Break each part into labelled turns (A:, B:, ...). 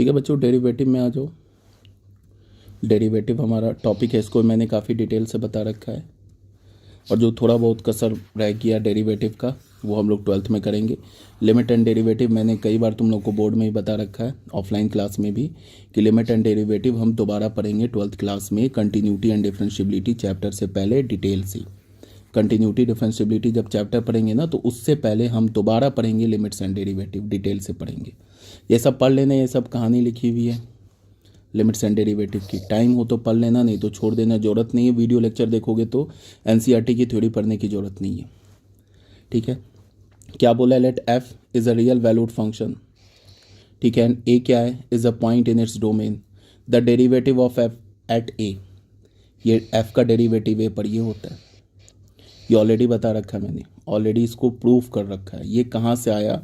A: ठीक है बच्चों, डेरिवेटिव में आ जाओ। डेरिवेटिव हमारा टॉपिक है, इसको मैंने काफ़ी डिटेल से बता रखा है, और जो थोड़ा बहुत कसर रह गया डेरिवेटिव का वो हम लोग 12th में करेंगे। लिमिट एंड डेरिवेटिव मैंने कई बार तुम लोग को बोर्ड में ही बता रखा है, ऑफलाइन क्लास में भी, कि लिमिट एंड डेरिवेटिव हम दोबारा पढ़ेंगे 12th क्लास में कंटिन्यूटी एंड डिफरेंशियबिलिटी चैप्टर से पहले डिटेल से। कंटिन्यूटी डिफरेंशियबिलिटी जब चैप्टर पढ़ेंगे ना, तो उससे पहले हम दोबारा पढ़ेंगे लिमिट्स एंड डेरिवेटिव, डिटेल से पढ़ेंगे। ये सब पढ़ लेना, ये सब कहानी लिखी हुई है लिमिट्स एंड डेरिवेटिव की। टाइम हो तो पढ़ लेना, नहीं तो छोड़ देना, ज़रूरत नहीं है। वीडियो लेक्चर देखोगे तो एनसीईआरटी की थ्योरी पढ़ने की ज़रूरत नहीं है। ठीक है, क्या बोला है? Let F is a real valued function. ठीक है, एंड ए क्या है? Is a point in its domain. The derivative of F at A, ये एफ का डेरिवेटिव ए पर ये होता है। ये ऑलरेडी बता रखा है मैंने, ऑलरेडी इसको प्रूफ कर रखा है। ये कहाँ से आया?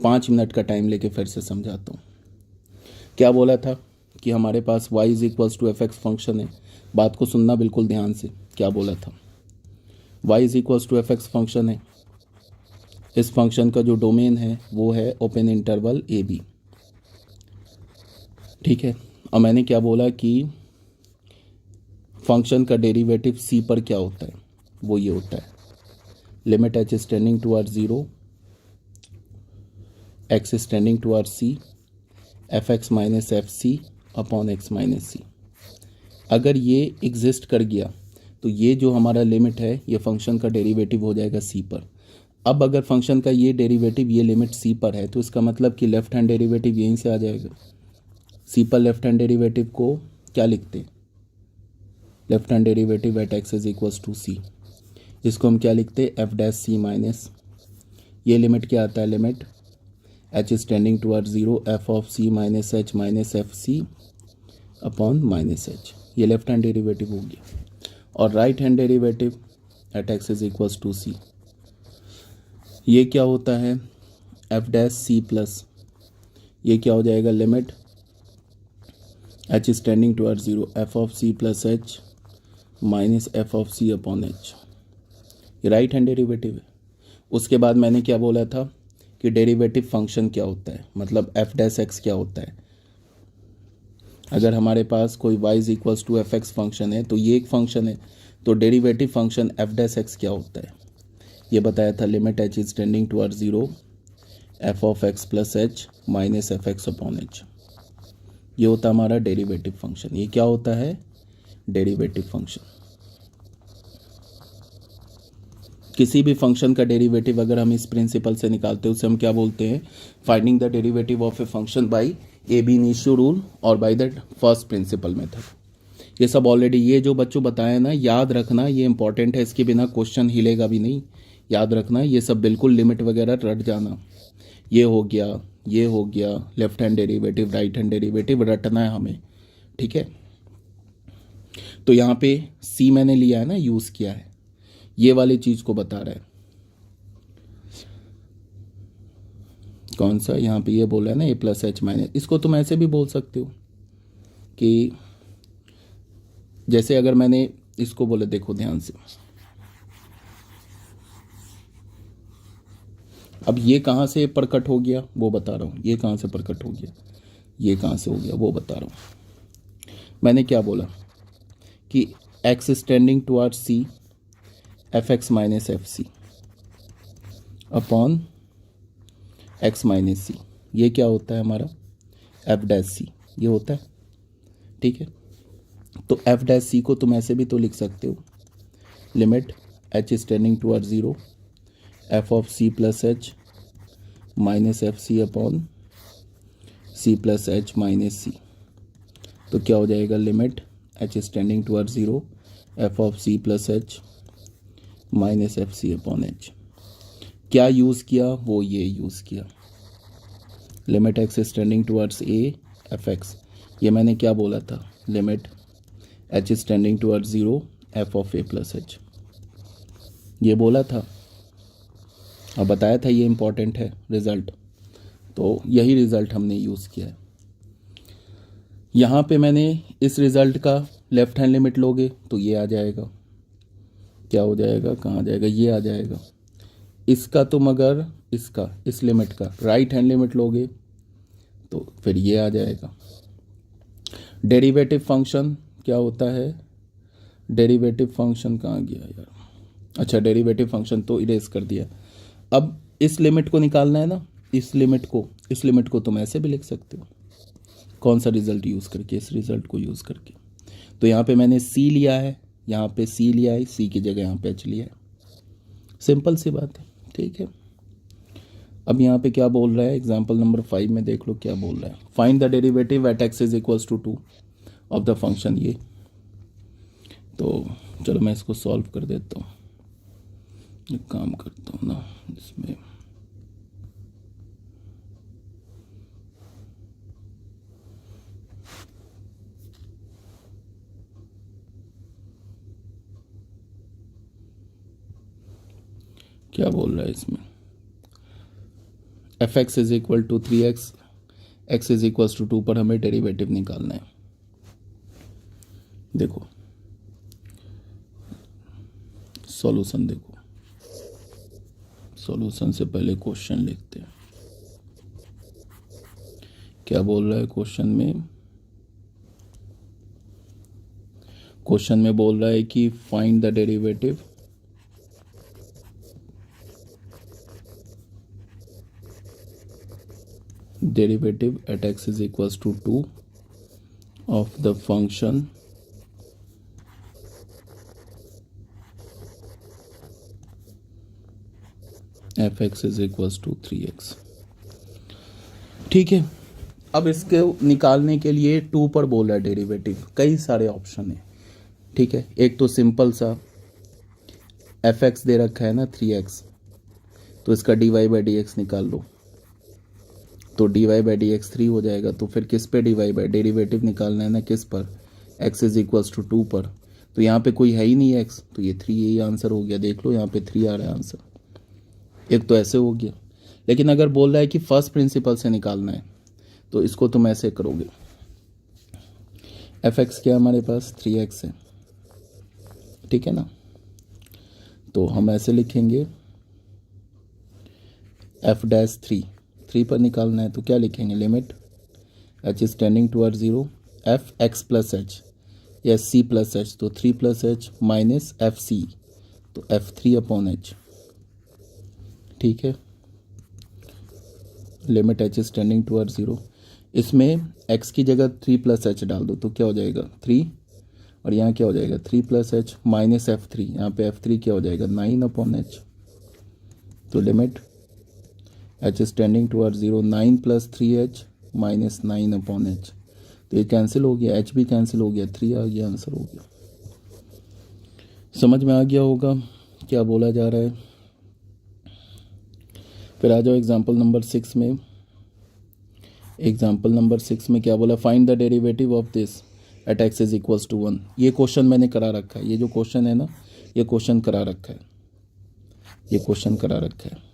A: 5 मिनट का टाइम लेके फिर से समझाता हूँ। क्या बोला था कि हमारे पास y is equals to F X function है। बात को सुनना बिल्कुल ध्यान से। क्या बोला था? y is equals to F X function है। इस फंक्शन का जो डोमेन है वो है ओपन इंटरवल ए बी। ठीक है, और मैंने क्या बोला कि फंक्शन का डेरिवेटिव c पर क्या होता है? वो ये होता है limit h is tending toward 0, x is tending toward c, F X minus F C upon X minus C. अगर ये एग्जिस्ट कर गया तो ये जो हमारा लिमिट है ये फंक्शन का डेरिवेटिव हो जाएगा सी पर। अब अगर फंक्शन का ये डेरिवेटिव, ये लिमिट सी पर है, तो इसका मतलब कि लेफ्ट हैंड डेरिवेटिव यहीं से आ जाएगा। सी पर लेफ्ट हैंड डेरिवेटिव को क्या लिखते हैं? Left hand derivative at X is equals to C. इसको हम क्या लिखते हैं? एफ डैश सी माइनस, ये लिमिट क्या आता है? Limit h is tending towards 0 f of c minus h minus F C upon minus H. ये लेफ्ट हैंड डेरिवेटिव हो गया। और right hand derivative at X is equals to C, ये क्या होता है? एफ डैश सी प्लस, ये क्या हो जाएगा? Limit h is tending towards 0 F of C plus H minus F of C upon H. ये राइट हैंड डेरिवेटिव है। उसके बाद मैंने क्या बोला था कि डेरिवेटिव फंक्शन क्या होता है, मतलब एफ डैश एक्स क्या होता है। अगर हमारे पास कोई y is equals to F X function है, तो ये एक फंक्शन है, तो derivative function F dash X क्या होता है? ये बताया था limit H is tending towards 0 F of X plus H minus F X upon H. ये होता है हमारा डेरिवेटिव फंक्शन। ये क्या होता है? Derivative function. किसी भी फंक्शन का डेरिवेटिव अगर हम इस प्रिंसिपल से निकालते हैं, उसे हम क्या बोलते हैं? Finding the derivative of a function by ab initio rule और by the first principle method. ये सब ऑलरेडी, ये जो बच्चों बताया ना, याद रखना, ये इंपॉर्टेंट है। इसके बिना क्वेश्चन हिलेगा भी नहीं। याद रखना, ये सब बिल्कुल लिमिट वगैरह रट जाना। ये हो गया, ये हो गया, left hand derivative, right hand derivative रटना है हमें। ठीक है, तो यहाँ पे सी मैंने लिया है ना, यूज़ किया है, ये वाली चीज को बता रहा है। कौन सा? यहाँ पे ये बोला है ना ए प्लस एच माइनस। इसको तुम ऐसे भी बोल सकते हो कि जैसे अगर मैंने इसको बोले, देखो ध्यान से, अब ये कहाँ से प्रकट हो गया वो बता रहा हूँ। ये कहाँ से प्रकट हो गया, ये कहाँ से हो गया वो बता रहा हूँ। मैंने क्या बोला कि X is tending towards C F X minus F C upon X minus C. ये क्या होता है हमारा? एफ डैश सी, ये होता है। ठीक है, तो एफ डैश सी को तुम ऐसे भी तो लिख सकते हो, limit H is tending towards 0 F of C plus H minus F C upon C plus H minus C. तो क्या हो जाएगा? Limit H is tending towards 0 F of C plus H minus F C upon H. क्या use किया? वो ये use किया, limit X is tending towards A F X. ये मैंने क्या बोला था? Limit H is tending towards 0 F of A plus H, ये बोला था और बताया था। ये इंपॉर्टेंट है रिजल्ट, तो यही रिजल्ट हमने यूज़ किया है। यहाँ पे मैंने इस रिजल्ट का लेफ्ट हैंड लिमिट लोगे तो ये आ जाएगा। क्या हो जाएगा? कहाँ आ जाएगा? ये आ जाएगा। इसका तुम अगर इसका, इस लिमिट का राइट हैंड लिमिट लोगे तो फिर ये आ जाएगा। डेरिवेटिव फंक्शन क्या होता है, डेरिवेटिव फंक्शन कहाँ गया यार, अच्छा डेरिवेटिव फंक्शन तो इरेज कर दिया। अब इस लिमिट को निकालना है ना, इस लिमिट को तुम ऐसे भी लिख सकते हो। कौन सा रिजल्ट यूज़ करके, इस रिजल्ट को यूज़ करके। तो यहाँ पे मैंने सी लिया है, यहाँ पे सी लिया है, सी की जगह यहाँ पे एच लिया है, सिंपल सी बात है, ठीक है। अब यहाँ पे क्या बोल रहा है, एग्जाम्पल नंबर 5 में देख लो क्या बोल रहा है। Find the derivative at X is equals to 2 of the function ये। तो चलो मैं इसको सॉल्व कर देता हूँ, एक काम करता हूँ ना इसमें, क्या बोल रहा है इसमें, F X is equal to 3x, X is equals to 2 पर हमें डेरिवेटिव निकालना है। देखो सॉल्यूशन, देखो सॉल्यूशन से पहले क्वेश्चन लिखते हैं। क्या बोल रहा है क्वेश्चन में, क्वेश्चन में बोल रहा है कि find the derivative at x is equals to 2 of the function f(x) is equals to 3x। ठीक है, अब इसके निकालने के लिए 2 पर बोल रहा है डेरिवेटिव, कई सारे ऑप्शन है, ठीक है। एक तो सिंपल सा f(x) दे रखा है ना 3x, तो इसका dy/dx निकाल लो, तो dy/dx 3 हो जाएगा। तो फिर किस पे डेरिवेटिव निकालना है ना, किस पर, x इज इक्वल्स टू 2 पर। तो यहाँ पे कोई है ही नहीं x, तो ये 3 यही आंसर हो गया। देख लो यहाँ पे 3 आ रहा है आंसर, एक तो ऐसे हो गया। लेकिन अगर बोल रहा है कि फर्स्ट प्रिंसिपल से निकालना है, तो इसको तुम ऐसे करोगे, f(x) क्या हमारे पास 3x है, ठीक है ना। तो हम ऐसे लिखेंगे f'3 पर निकालना है, तो क्या लिखेंगे, limit h is tending toward 0 F X plus H या c प्लस एच, तो 3 plus H minus F C, तो f3/h, ठीक है। Limit h is tending toward 0, इसमें x की जगह 3 प्लस एच डाल दो, तो क्या हो जाएगा 3, और यहाँ क्या हो जाएगा 3 प्लस एच माइनस f3, यहाँ पे f3 क्या हो जाएगा 9/h। तो limit h is tending toward 0 9 plus 3h minus 9/h, तो ये कैंसिल हो गया, h भी कैंसिल हो गया, 3 आ गया, आंसर हो गया। समझ में आ गया होगा क्या बोला जा रहा है। फिर आ जाओ एग्जाम्पल नंबर 6 में। एग्जाम्पल नंबर 6 में क्या बोला, find the derivative of this at x is equals to 1। ये क्वेश्चन मैंने करा रखा है, ये जो क्वेश्चन है ना, ये क्वेश्चन करा रखा है, ये क्वेश्चन करा रखा है,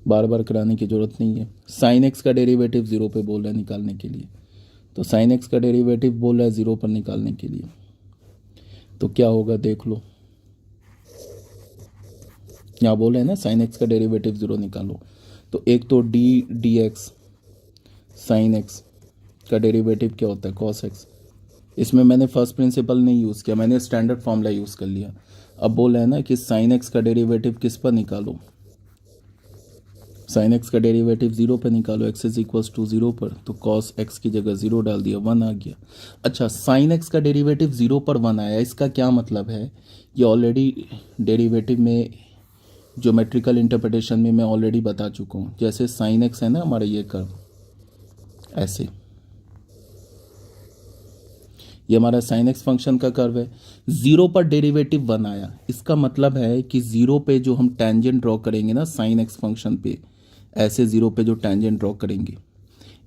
A: बार बार कराने की ज़रूरत नहीं है। साइन एक्स का डेरिवेटिव 0 पे बोल रहा है निकालने के लिए, तो साइन एक्स का डेरिवेटिव बोल रहा है 0 पर निकालने के लिए, तो क्या होगा देख लो। यहाँ बोल रहे हैं ना साइन एक्स का डेरिवेटिव 0 निकालो, तो एक तो डी एक्स साइन एक्स का डेरिवेटिव क्या होता है कॉस एक्स। इसमें मैंने फर्स्ट प्रिंसिपल नहीं यूज़ किया, मैंने स्टैंडर्ड फॉर्मूला यूज़ कर लिया। अब बोल रहे हैं ना कि साइन एक्स का डेरिवेटिव किस पर निकालो, साइन एक्स का डेरिवेटिव 0 पर निकालो, एक्स इज इक्वल्स टू 0 पर, तो कॉस एक्स की जगह 0 डाल दिया, 1 आ गया। अच्छा साइन एक्स का डेरिवेटिव 0 पर 1 आया, इसका क्या मतलब है, ये ऑलरेडी डेरिवेटिव में ज्योमेट्रिकल इंटरप्रिटेशन में मैं ऑलरेडी बता चुका हूँ। जैसे साइन एक्स है ना हमारा ये कर्व, ऐसे ये हमारा साइन एक्स फंक्शन का कर्व है, 0 पर डेरिवेटिव 1 आया, इसका मतलब है कि 0 पे जो हम टेंजेंट ड्रॉ करेंगे ना साइन एक्स फंक्शन पे, ऐसे 0 पे जो टेंजेंट ड्रॉ करेंगे,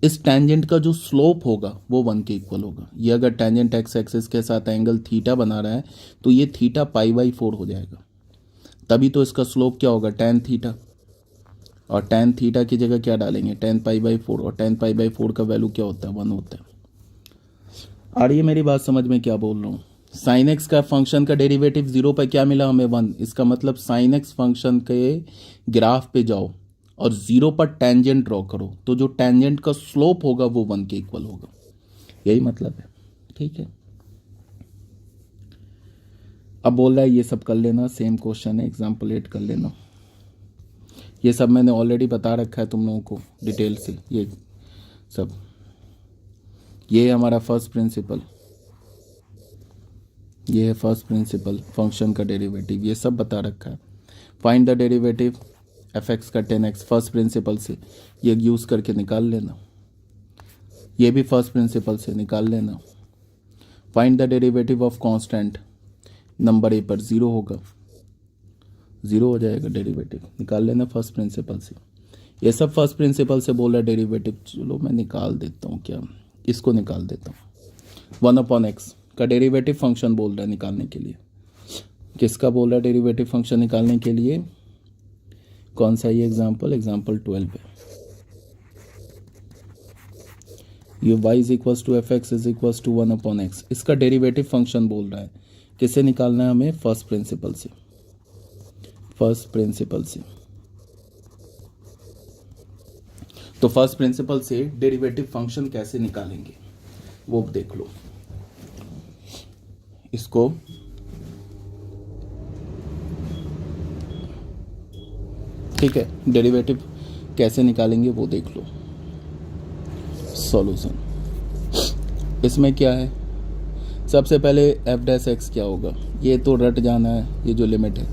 A: इस टेंजेंट का जो स्लोप होगा वो 1 के इक्वल होगा। ये अगर टेंजेंट एक्स एक्सिस के साथ एंगल थीटा बना रहा है, तो ये थीटा π/4 हो जाएगा, तभी तो इसका स्लोप क्या होगा tan थीटा, और tan थीटा की जगह क्या डालेंगे tan π/4, और tan π/4 का वैल्यू क्या होता है 1 होता है। आ रही है मेरी बात समझ में क्या बोल रहा हूँ। साइन एक्स का फंक्शन का डेरिवेटिव 0 पर क्या मिला हमें 1, इसका मतलब साइन एक्स फंक्शन के ग्राफ पे जाओ और 0 पर टेंजेंट ड्रॉ करो, तो जो टेंजेंट का स्लोप होगा वो 1 के इक्वल होगा, यही मतलब है। ठीक है, अब बोल रहा है ये सब कर लेना, सेम क्वेश्चन है, एग्जाम्पल 8 कर लेना। ये सब मैंने ऑलरेडी बता रखा है तुम लोगों को डिटेल से, ये सब। ये हमारा फर्स्ट प्रिंसिपल, ये है फर्स्ट प्रिंसिपल, फंक्शन का डेरिवेटिव, ये सब बता रखा है। फाइंड द डेरिवेटिव fx का 10x, फर्स्ट प्रिंसिपल से ये यूज़ करके निकाल लेना, ये भी फर्स्ट प्रिंसिपल से निकाल लेना। Find the derivative of constant, number A पर 0 होगा, 0 हो जाएगा डेरिवेटिव, निकाल लेना फर्स्ट प्रिंसिपल से। ये सब फर्स्ट प्रिंसिपल से बोला डेरिवेटिव, चलो मैं निकाल देता हूँ, क्या इसको निकाल देता हूँ। 1/x का डेरिवेटिव फंक्शन बोल रहा है निकालने के लिए, किसका बोल रहा है डेरिवेटिव फंक्शन निकालने के लिए, कौन सा ये एग्जाम्पल, एग्जाम्पल 12 है। ये y is equals to F X is equals to 1/x, इसका डेरिवेटिव फंक्शन बोल रहा है, किससे निकालना है हमें, फर्स्ट प्रिंसिपल से, फर्स्ट प्रिंसिपल से। तो फर्स्ट प्रिंसिपल से डेरिवेटिव फंक्शन कैसे निकालेंगे वो देख लो। इसको ठीक है, डेरिवेटिव कैसे निकालेंगे वो देख लो। सॉल्यूशन इसमें क्या है, सबसे पहले एफ डैश एक्स क्या होगा, ये तो रट जाना है, ये जो लिमिट है,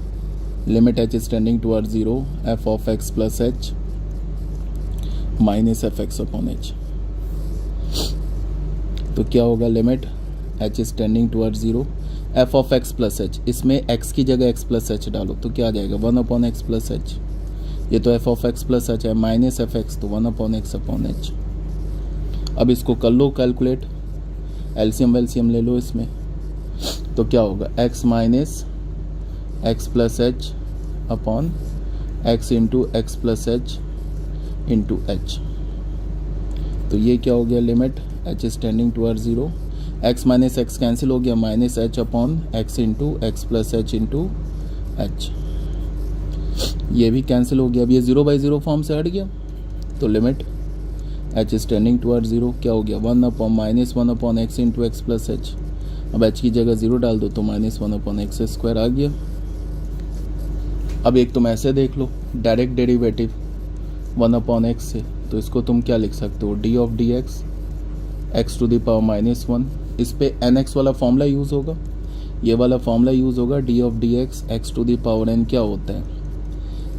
A: limit H is tending toward 0 F of X plus H minus F X upon H. तो क्या होगा, limit H is tending toward 0 F of X plus H, इसमें एक्स की जगह एक्स प्लस एच डालो तो क्या आ जाएगा, 1/x प्लस एच, ये तो F of X plus H है, माइनस एफ एक्स तो 1/x अपॉन एच। अब इसको कर लो कैलकुलेट, एलसीएम वेलसीएम ले लो इसमें, तो क्या होगा, x minus x plus H upon x into x plus H into H. तो ये क्या हो गया, limit h is tending toward 0, x minus x cancel हो गया, minus H upon x into x plus H into H, ये भी cancel हो गया। अब ये 0/0 फॉर्म से हट गया, तो limit h is tending toward 0 क्या हो गया, 1/x into x plus H. अब h की जगह 0 डाल दो तो -1/x स्क्वायर आ गया। अब एक तुम ऐसे देख लो, डायरेक्ट डेरिवेटिव 1/x से, तो इसको तुम क्या लिख सकते हो, d of dx x to the power -1, इस पे nx वाला फॉर्मूला यूज़ होगा, ये वाला फॉर्मूला यूज़ होगा, d of dx x to the power n क्या होता है,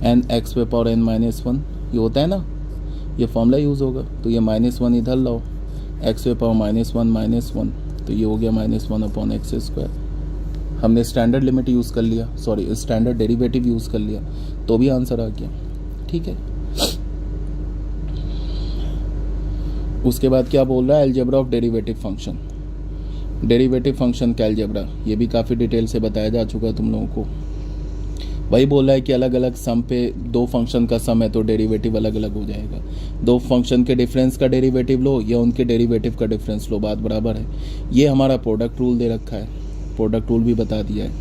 A: n x पे पावर n -1, ये होता है ना, ये फॉर्मूला यूज़ होगा। तो ये -1 इधर लाओ, x पे पावर -1, तो ये हो गया -1/x स्क्वायर। हमने स्टैंडर्ड लिमिट यूज़ कर लिया, सॉरी स्टैंडर्ड डेरिवेटिव यूज़ कर लिया, तो भी आंसर आ गया। ठीक है, उसके बाद क्या बोल रहा है, algebra of derivative function, derivative function का अलजेब्रा, ये भी काफ़ी डिटेल से बताया जा चुका है तुम लोगों को। वही बोल रहा है कि अलग अलग सम पे, दो फंक्शन का सम है तो डेरिवेटिव अलग अलग हो जाएगा, दो फंक्शन के डिफरेंस का डेरिवेटिव लो या उनके डेरिवेटिव का डिफरेंस लो, बात बराबर है। ये हमारा प्रोडक्ट रूल दे रखा है, प्रोडक्ट रूल भी बता दिया है।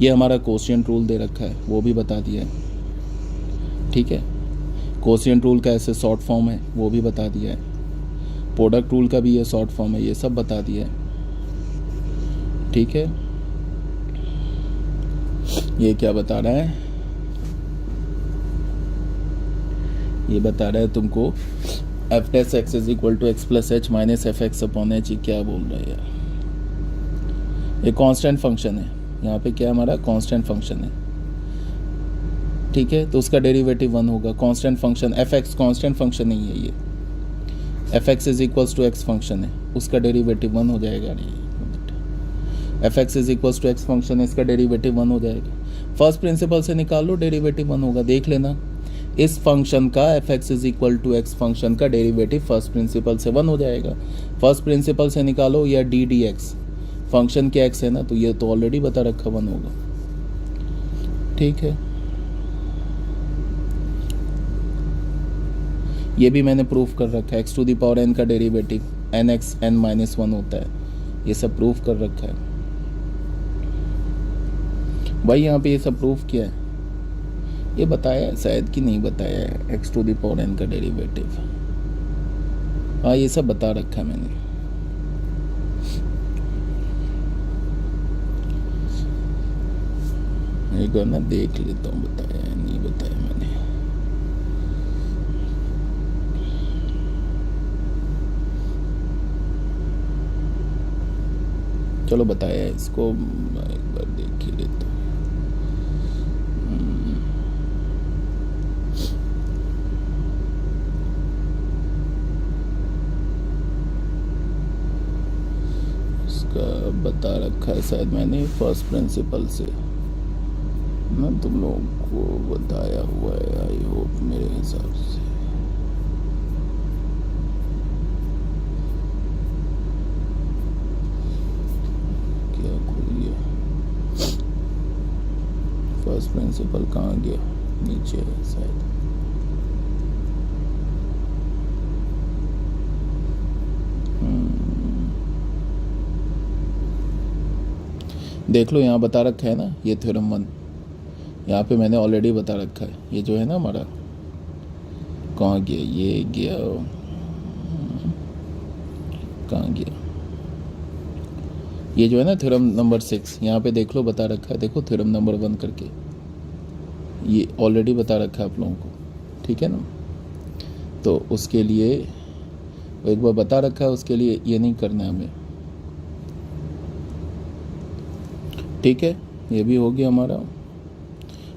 A: ये हमारा कोशिएंट रूल दे रखा है, वो भी बता दिया है। ठीक है, कोशिएंट रूल का ऐसे शॉर्ट फॉर्म है, वो भी बता दिया है। प्रोडक्ट रूल का भी ये शॉर्ट फॉर्म है, ये सब बता दिया है। ठीक है, ये क्या बता रहा है, ये बता रहा है तुमको F dash X is equal to X plus H minus F X upon H. क्या बोल रहा है यार, ये कांस्टेंट फंक्शन है, यहाँ पे क्या हमारा कांस्टेंट फंक्शन है। ठीक है, तो उसका डेरिवेटिव 1 होगा। Constant function F X constant function नहीं है, ये F X is equals to X function है, उसका डेरिवेटिव 1 हो जाएगा। F X is equals to X function है, इसका डेरिवेटिव 1 हो जाएगा। फर्स्ट प्रिंसिपल से निकाल लो, डेरिवेटिव 1 होगा। देख लेना, इस फंक्शन का F X is equal to X function का डेरिवेटिव फर्स्ट प्रिंसिपल से 1 हो जाएगा। फर्स्ट प्रिंसिपल से निकालो, या डी डी एक्स फंक्शन के एक्स है ना, तो ये तो ऑलरेडी बता रखा 1 होगा। ठीक है, ये भी मैंने प्रूफ कर रखा है, X to the power N का derivative N X N minus 1 होता है, ये सब प्रूफ कर रखा है भाई। यहाँ पे ये सब प्रूफ किया है, ये बताया है शायद कि नहीं बताया है, X to the power N का डेरिवेटिव। हाँ ये सब बता रखा है मैंने। एक बार ना देख लेता हूँ बताया है नहीं बताया मैंने। चलो बताया है इसको, एक बार देख ही लेता हूँ। इसका बता रखा है शायद मैंने फर्स्ट प्रिंसिपल से ना, तुम लोगों को बताया हुआ है आई होप मेरे हिसाब से। क्या खुल गया फर्स्ट प्रिंसिपल, कहाँ गया? नीचे है शायद। देख लो यहाँ बता रखा है ना, ये थ्योरम 1 यहाँ पे मैंने ऑलरेडी बता रखा है। ये जो है ना हमारा, कहाँ गया ये, गया कहाँ गया, ये जो है ना थ्योरम नंबर 6, यहाँ पे देख लो बता रखा है। देखो थ्योरम नंबर 1 करके, ये ऑलरेडी बता रखा है आप लोगों को, ठीक है ना। तो उसके लिए एक बार बता रखा है, उसके लिए ये नहीं करना है हमें, ठीक है। ये भी हो गया हमारा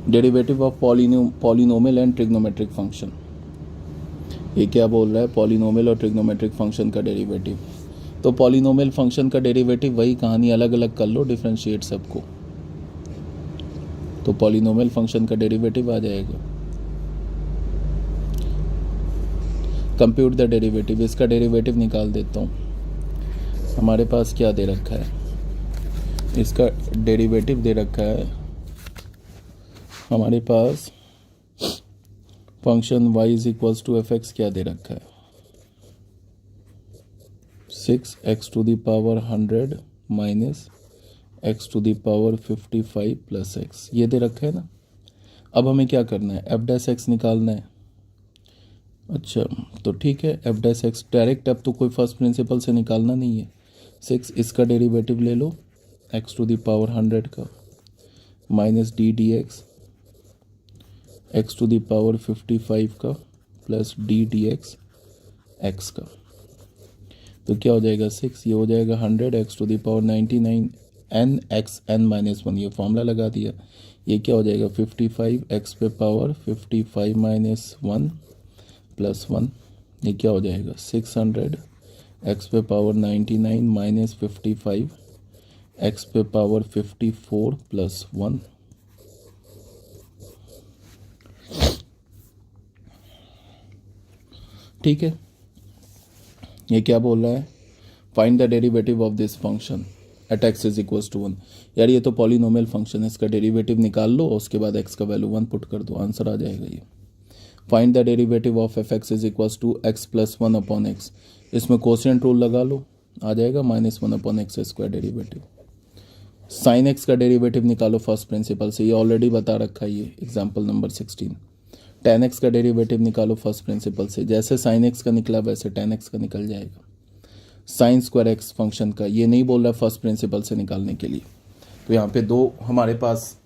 A: derivative of polynomial and trigonometric function. ये क्या बोल रहा है? पॉलिनोमियल और ट्रिग्नोमेट्रिक फंक्शन का डेरिवेटिव। तो पॉलिनोमियल फंक्शन का डेरिवेटिव वही कहानी, अलग अलग कर लो, डिफरेंशिएट सबको, तो पॉलिनोमियल फंक्शन का डेरिवेटिव आ जाएगा। कंप्यूट द डेरिवेटिव, इसका डेरिवेटिव निकाल देता हूँ। हमारे पास क्या दे रखा है? इसका डेरिवेटिव दे रखा है हमारे पास, function y is equals to F X क्या दे रखा है? 6x to the power 100 minus x to the power 55 plus x, ये दे रखा है ना। अब हमें क्या करना है? एफ डैश एक्स निकालना है। अच्छा तो ठीक है, एफ डैश एक्स डायरेक्ट, अब तो कोई फर्स्ट प्रिंसिपल से निकालना नहीं है। 6 इसका डेरिवेटिव ले लो, x टू द पावर 100 का minus D D X to the power 55 का प्लस डी डी एक्स का। तो क्या हो जाएगा? 6, ये हो जाएगा 100 X to the power 99 N X N minus 1, ये फॉर्मूला लगा दिया। ये क्या हो जाएगा? 55 एक्स पे पावर 55 माइनस 1 प्लस 1, ये क्या हो जाएगा? 600 एक्स पे पावर 99 माइनस 55 एक्स पे पावर 54 प्लस 1। ठीक है, ये क्या बोल रहा है? Find the derivative of this function at X is equals to 1। यार ये तो पॉलिनोमियल फंक्शन है, इसका डेरिवेटिव निकाल लो और उसके बाद एक्स का वैल्यू 1 पुट कर दो, आंसर आ जाएगा ये। Find the derivative of F X is equals to X plus 1 upon X, इसमें कोशिएंट रूल लगा लो, आ जाएगा -1 upon X square derivative. Sine X का डेरिवेटिव निकालो फर्स्ट प्रिंसिपल से, ये ऑलरेडी बता रखा है, ये एग्जाम्पल नंबर 16। tan x का डेरिवेटिव निकालो फर्स्ट प्रिंसिपल से, जैसे sin x का निकला वैसे tan x का निकल जाएगा। साइन स्क्वायर एक्स फंक्शन का, ये नहीं बोल रहा फर्स्ट प्रिंसिपल से निकालने के लिए, तो यहाँ पे 2 हमारे पास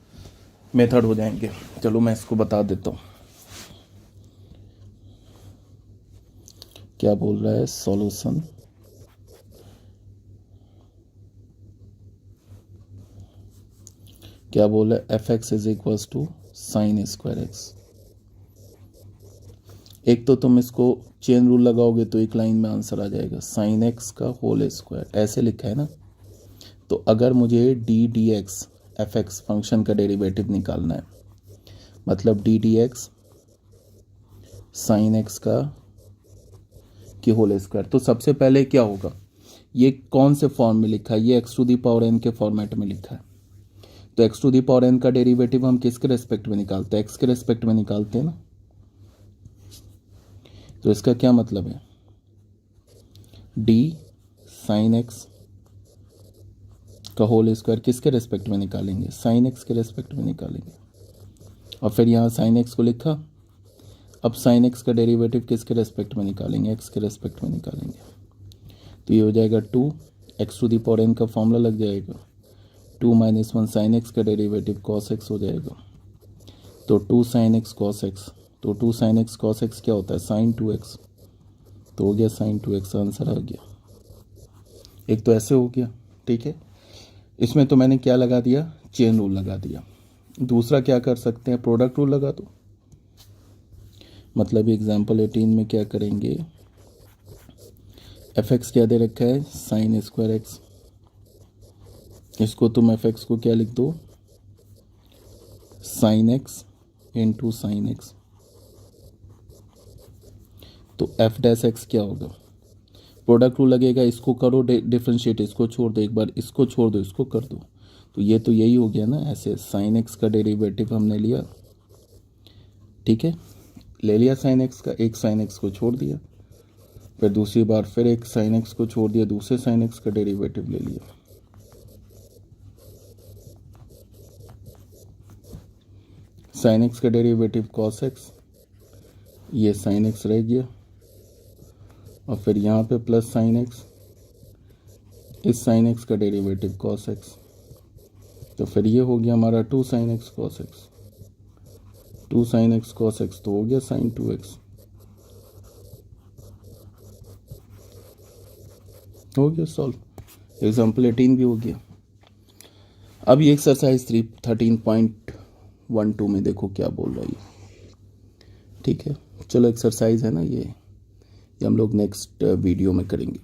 A: मेथड हो जाएंगे। चलो मैं इसको बता देता हूँ क्या बोल रहा है। सॉल्यूशन क्या बोल रहा है? F X is equals to sine square X. एक तो तुम इसको चेन रूल लगाओगे तो एक लाइन में आंसर आ जाएगा, साइन एक्स का होल स्क्वायर, ऐसे लिखा है ना। तो अगर मुझे D D x F X function का डेरिवेटिव निकालना है, मतलब D D x sign X का की होल स्क्वायर, तो सबसे पहले क्या होगा? ये कौन से फॉर्म में लिखा है? ये X to the power N के फॉर्मेट में लिखा है। तो X to the power N का डेरिवेटिव हम किसके रेस्पेक्ट में निकालते हैं? एक्स के रेस्पेक्ट में निकालते हैं ना। तो इसका क्या मतलब है? डी साइन एक्स का होल स्क्वायर किसके रेस्पेक्ट में निकालेंगे? साइन एक्स के रेस्पेक्ट में निकालेंगे। और फिर यहाँ साइन एक्स को लिखा। अब साइन एक्स का डेरिवेटिव किसके रेस्पेक्ट में निकालेंगे, एक्स के रेस्पेक्ट में निकालेंगे। तो ये हो जाएगा 2 X to the power n का फॉर्मूला लग जाएगा, 2 - 1 साइन एक्स का डेरिवेटिव कॉस एक्स हो जाएगा। तो 2 साइन एक्स कॉस एक्स, तो 2 साइन एक्स कॉस एक्स क्या होता है, साइन 2x। तो हो गया साइन 2x, आंसर आ गया। एक तो ऐसे हो गया, ठीक है। इसमें तो मैंने क्या लगा दिया, चेन रूल लगा दिया। दूसरा क्या कर सकते हैं, प्रोडक्ट रूल लगा दो। मतलब एग्जाम्पल 18 में क्या करेंगे, एफ एक्स क्या दे रखा है, साइन स्क्वायर एक्स। इसको तुम एफ एक्स को क्या लिख दो, sine x into sine x. तो एफ डैश एक्स क्या होगा, प्रोडक्ट रूल लगेगा, इसको करो डिफ्रेंशिएट, इसको छोड़ दो, एक बार इसको छोड़ दो, इसको कर दो। तो ये तो यही हो गया ना, ऐसे साइन एक्स का डेरिवेटिव हमने लिया, ठीक है, ले लिया साइन एक्स का, एक साइन एक्स को छोड़ दिया, फिर दूसरी बार फिर एक साइन एक्स को छोड़ दिया, दूसरे साइन एक्स का डेरिवेटिव ले लिया। साइन एक्स का डेरिवेटिव कॉस एक्स, ये साइन एक्स रह गया, और फिर यहाँ पे प्लस साइन एक्स, इस साइन एक्स का डेरिवेटिव कॉस एक्स। तो फिर ये हो गया हमारा 2 sine x cos x, 2 sine x cos x, तो हो गया साइन 2x। हो गया सॉल्व, एग्जाम्पल 18 भी हो गया। अब ये एक्सरसाइज 13.12 में देखो क्या बोल रहा है, ठीक है। चलो एक्सरसाइज है ना ये हम लोग नेक्स्ट वीडियो में करेंगे।